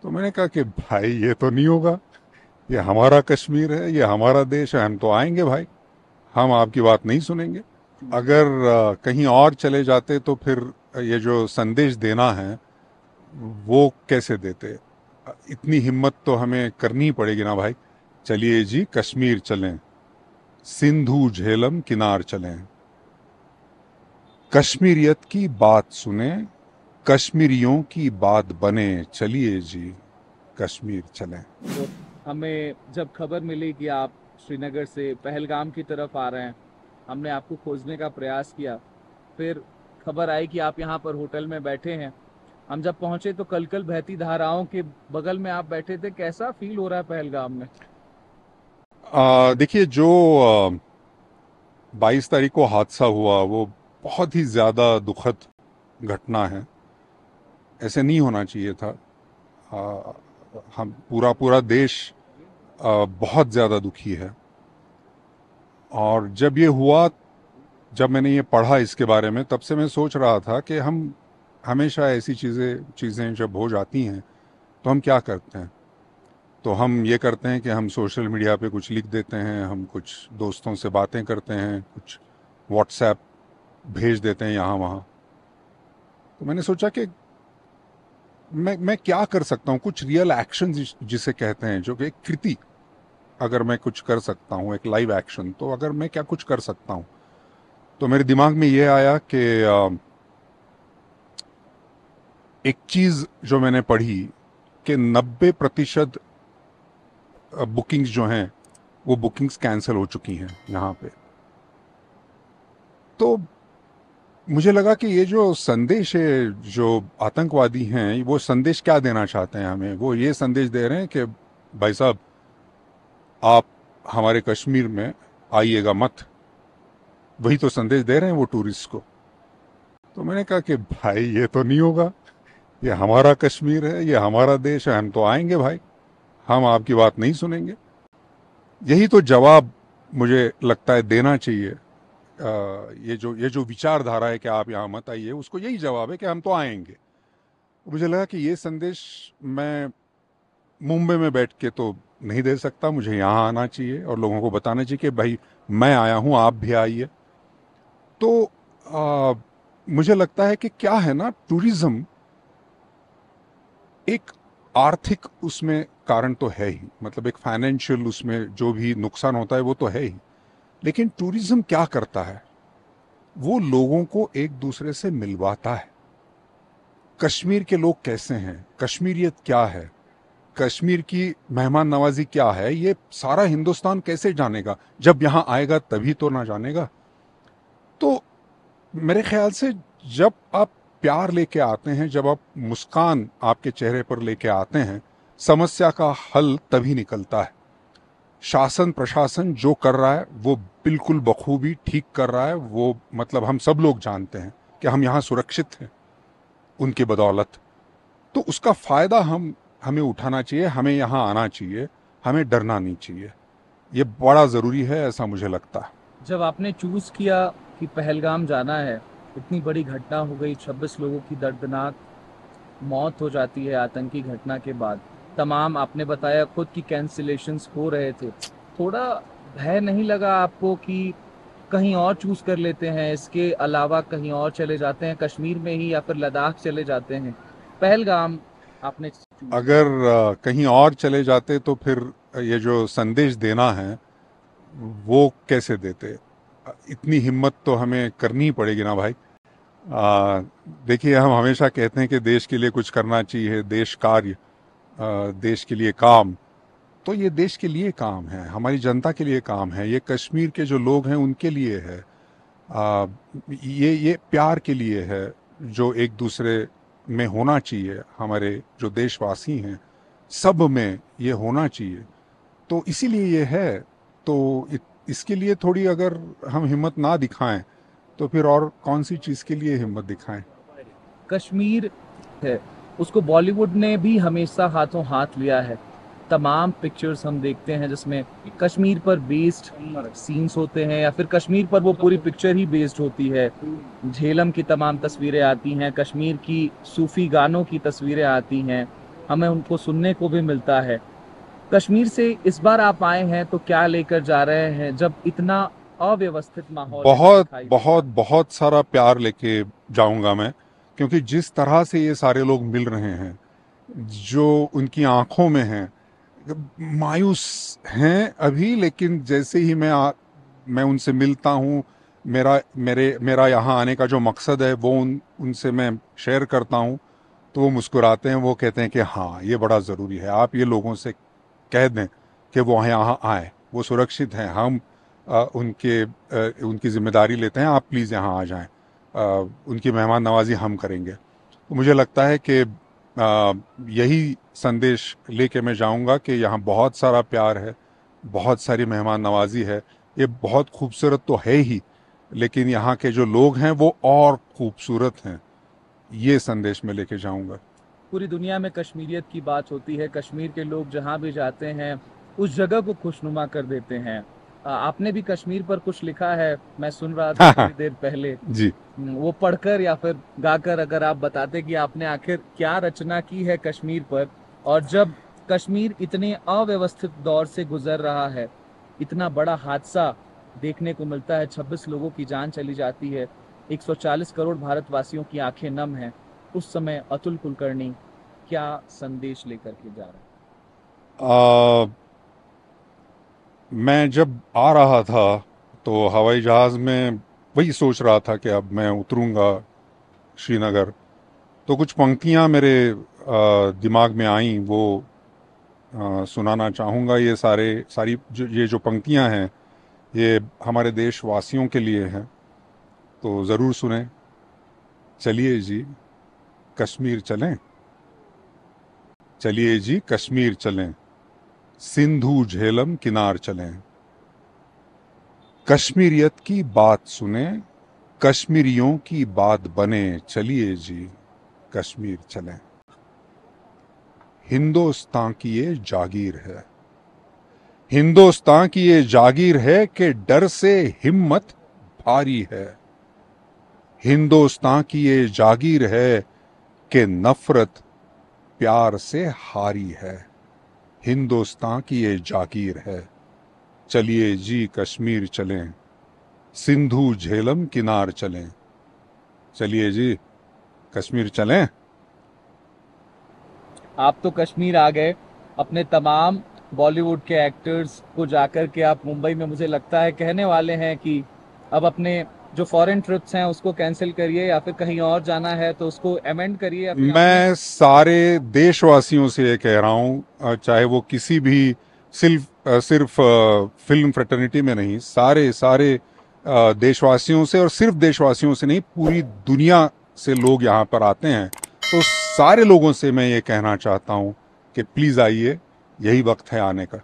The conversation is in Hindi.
तो मैंने कहा कि भाई ये तो नहीं होगा, ये हमारा कश्मीर है, ये हमारा देश है, हम तो आएंगे भाई, हम आपकी बात नहीं सुनेंगे। अगर कहीं और चले जाते तो फिर ये जो संदेश देना है वो कैसे देते। इतनी हिम्मत तो हमें करनी पड़ेगी ना भाई। चलिए जी कश्मीर चलें, सिंधु झेलम किनार चलें, कश्मीरियत की बात सुने, कश्मीरियों की बात बने, चलिए जी कश्मीर चलें। तो हमें जब खबर मिली कि आप श्रीनगर से पहलगाम की तरफ आ रहे हैं, हमने आपको खोजने का प्रयास किया। फिर खबर आई कि आप यहाँ पर होटल में बैठे हैं। हम जब पहुंचे तो कलकल बहती धाराओं के बगल में आप बैठे थे। कैसा फील हो रहा है पहलगाम में? देखिए जो 22 तारीख को हादसा हुआ वो बहुत ही ज्यादा दुखद घटना है। ऐसे नहीं होना चाहिए था। आ, हम पूरा पूरा देश बहुत ज्यादा दुखी है। और जब ये हुआ, जब मैंने ये पढ़ा इसके बारे में, तब से मैं सोच रहा था कि हम हमेशा ऐसी चीज़ें चीज़ें जब हो जाती हैं तो हम क्या करते हैं। तो हम ये करते हैं कि हम सोशल मीडिया पे कुछ लिख देते हैं, हम कुछ दोस्तों से बातें करते हैं, कुछ व्हाट्सएप भेज देते हैं यहाँ वहाँ। तो मैंने सोचा कि मैं क्या कर सकता हूँ, कुछ रियल एक्शन जिसे कहते हैं, जो कि एक कृति अगर मैं कुछ कर सकता हूँ, एक लाइव एक्शन, तो अगर मैं क्या कुछ कर सकता हूँ। तो मेरे दिमाग में ये आया कि एक चीज जो मैंने पढ़ी कि 90% बुकिंग्स जो हैं वो बुकिंग्स कैंसिल हो चुकी हैं यहाँ पे। तो मुझे लगा कि ये जो संदेश है, जो आतंकवादी हैं, वो संदेश क्या देना चाहते हैं हमें। वो ये संदेश दे रहे हैं कि भाई साहब आप हमारे कश्मीर में आइएगा मत। वही तो संदेश दे रहे हैं वो टूरिस्ट को। तो मैंने कहा कि भाई ये तो नहीं होगा, ये हमारा कश्मीर है, ये हमारा देश है, हम तो आएंगे भाई, हम आपकी बात नहीं सुनेंगे। यही तो जवाब मुझे लगता है देना चाहिए। ये जो विचारधारा है कि आप यहाँ मत आइए, उसको यही जवाब है कि हम तो आएंगे। मुझे लगा कि ये संदेश मैं मुंबई में बैठ के तो नहीं दे सकता, मुझे यहाँ आना चाहिए और लोगों को बताना चाहिए कि भाई मैं आया हूँ, आप भी आइए। तो मुझे लगता है कि क्या है ना, टूरिज्म एक आर्थिक उसमें कारण तो है ही, मतलब एक फाइनेंशियल उसमें जो भी नुकसान होता है वो तो है ही। लेकिन टूरिज्म क्या करता है, वो लोगों को एक दूसरे से मिलवाता है। कश्मीर के लोग कैसे हैं, कश्मीरियत क्या है, कश्मीर की मेहमान नवाजी क्या है, ये सारा हिंदुस्तान कैसे जानेगा। जब यहां आएगा तभी तो ना जानेगा। तो मेरे ख्याल से जब आप प्यार लेके आते हैं, जब आप मुस्कान आपके चेहरे पर लेके आते हैं, समस्या का हल तभी निकलता है। शासन प्रशासन जो कर रहा है वो बिल्कुल बखूबी ठीक कर रहा है। वो मतलब हम सब लोग जानते हैं कि हम यहाँ सुरक्षित हैं उनके बदौलत। तो उसका फायदा हमें उठाना चाहिए, हमें यहाँ आना चाहिए, हमें डरना नहीं चाहिए। ये बड़ा जरूरी है, ऐसा मुझे लगता है। जब आपने चूज किया कि पहलगाम जाना है, इतनी बड़ी घटना हो गई, 26 लोगों की दर्दनाक मौत हो जाती है आतंकी घटना के बाद। तमाम आपने बताया खुद की कैंसिलेशंस हो रहे थे। थोड़ा भय नहीं लगा आपको कि कहीं और चूज कर लेते हैं, इसके अलावा कहीं और चले जाते हैं, कश्मीर में ही, या फिर लद्दाख चले जाते हैं? पहलगाम आपने चूज अगर किया। कहीं और चले जाते तो फिर ये जो संदेश देना है वो कैसे देते। इतनी हिम्मत तो हमें करनी पड़ेगी ना भाई। आ, देखिए हम हमेशा कहते हैं कि देश के लिए कुछ करना चाहिए, देश कार्य, देश के लिए काम। तो ये देश के लिए काम है, हमारी जनता के लिए काम है, ये कश्मीर के जो लोग हैं उनके लिए है। आ, ये प्यार के लिए है जो एक दूसरे में होना चाहिए। हमारे जो देशवासी हैं सब में ये होना चाहिए। तो इसीलिए ये है। तो इसके लिए थोड़ी अगर हम हिम्मत ना दिखाएं तो फिर और कौन सी चीज़ के लिए हिम्मत दिखाएं। कश्मीर है, उसको बॉलीवुड ने भी हमेशा हाथों हाथ लिया है। तमाम पिक्चर्स हम देखते हैं जिसमें कश्मीर पर बेस्ड सीन्स होते हैं, या फिर कश्मीर पर वो पूरी पिक्चर ही बेस्ड होती है। झेलम की तमाम तस्वीरें आती हैं, कश्मीर की सूफी गानों की तस्वीरें आती हैं। हमें उनको सुनने को भी मिलता है। कश्मीर से इस बार आप आए हैं तो क्या लेकर जा रहे हैं जब इतना अव्यवस्थित माहौल ऐसे बहुत दिखाई देता बहुत है? बहुत सारा प्यार लेके जाऊंगा मैं, क्योंकि जिस तरह से ये सारे लोग मिल रहे हैं, जो उनकी आंखों में है, मायूस हैं अभी, लेकिन जैसे ही मैं उनसे मिलता हूँ, मेरा यहाँ आने का जो मकसद है वो उनसे मैं शेयर करता हूँ, तो वो मुस्कुराते हैं, वो कहते हैं कि हाँ ये बड़ा ज़रूरी है, आप ये लोगों से कह दें कि वो यहाँ आए, वो सुरक्षित हैं, हम उनकी जिम्मेदारी लेते हैं, आप प्लीज़ यहाँ आ जाएं, उनकी मेहमान नवाजी हम करेंगे। तो मुझे लगता है कि यही संदेश लेके मैं जाऊंगा कि यहाँ बहुत सारा प्यार है, बहुत सारी मेहमान नवाजी है, ये बहुत खूबसूरत तो है ही, लेकिन यहाँ के जो लोग हैं वो और खूबसूरत हैं, ये संदेश मैं लेके जाऊंगा। पूरी दुनिया में कश्मीरियत की बात होती है, कश्मीर के लोग जहाँ भी जाते हैं उस जगह को खुशनुमा कर देते हैं। आपने भी कश्मीर पर कुछ लिखा है, मैं सुन रहा था हाँ हाँ। थोड़ी देर पहले। जी। वो पढ़कर या फिर गाकर अगर आप बताते कि आपने आखिर क्या रचना की है कश्मीर पर, और जब कश्मीर इतने अव्यवस्थित दौर से गुजर रहा है, इतना बड़ा हादसा देखने को मिलता है, 26 लोगों की जान चली जाती है, 140 करोड़ भारतवासियों की आंखें नम हैं, उस समय अतुल कुलकर्णी क्या संदेश लेकर के जा रहे आ, मैं जब आ रहा था तो हवाई जहाज़ में वही सोच रहा था कि अब मैं उतरूंगा श्रीनगर, तो कुछ पंक्तियां मेरे दिमाग में आईं, वो सुनाना चाहूँगा। ये ये जो पंक्तियां हैं, ये हमारे देशवासियों के लिए हैं, तो ज़रूर सुने। चलिए जी कश्मीर चलें, चलिए जी कश्मीर चलें, सिंधु झेलम किनार चलें, कश्मीरियत की बात सुने, कश्मीरियों की बात बने, चलिए जी कश्मीर चलें। हिंदुस्तान की ये जागीर है, हिंदुस्तान की ये जागीर है कि डर से हिम्मत भारी है, हिंदुस्तान की ये जागीर है कि नफरत प्यार से हारी है, हिंदुस्तान की ये जागीर है। चलिए जी कश्मीर चलें, सिंधु झेलम किनार चलें, चलिए जी कश्मीर चलें। आप तो कश्मीर आ गए, अपने तमाम बॉलीवुड के एक्टर्स को जाकर के आप मुंबई में मुझे लगता है कहने वाले हैं कि अब अपने जो फॉरेन ट्रिप्स हैं उसको कैंसिल करिए, या फिर कहीं और जाना है तो उसको अमेंड करिए, या फिर अपने। मैं सारे देशवासियों से ये कह रहा हूं, चाहे वो किसी भी सिर्फ फिल्म फ्रेटर्निटी में नहीं, सारे सारे देशवासियों से, और सिर्फ देशवासियों से नहीं, पूरी दुनिया से लोग यहाँ पर आते हैं, तो सारे लोगों से मैं ये कहना चाहता हूँ कि प्लीज़ आइए, यही वक्त है आने का।